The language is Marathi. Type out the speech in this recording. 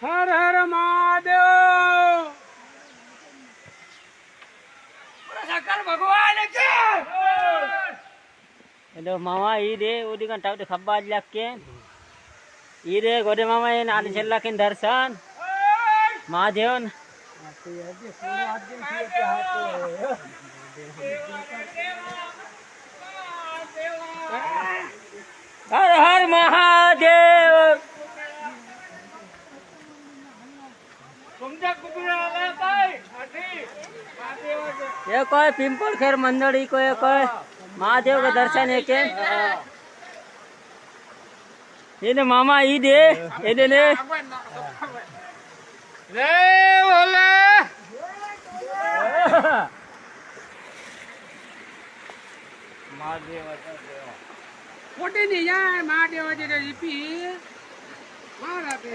हर हर महादेव। शंकर भगवान के। हेलो मामा ईरे उदी kan tahu de khabaj lakken ईरे गोदे मामा ये नाली चल्लाकिन दर्शन महादेवन हर हर महादेव। ये कोई पिंपल खेर मंडड़ी को कोई महादेव का दर्शन है के ये मामा ई दे ये दे ले रे बोले महादेव मोटे नहीं यार महादेव जी पी मारा पे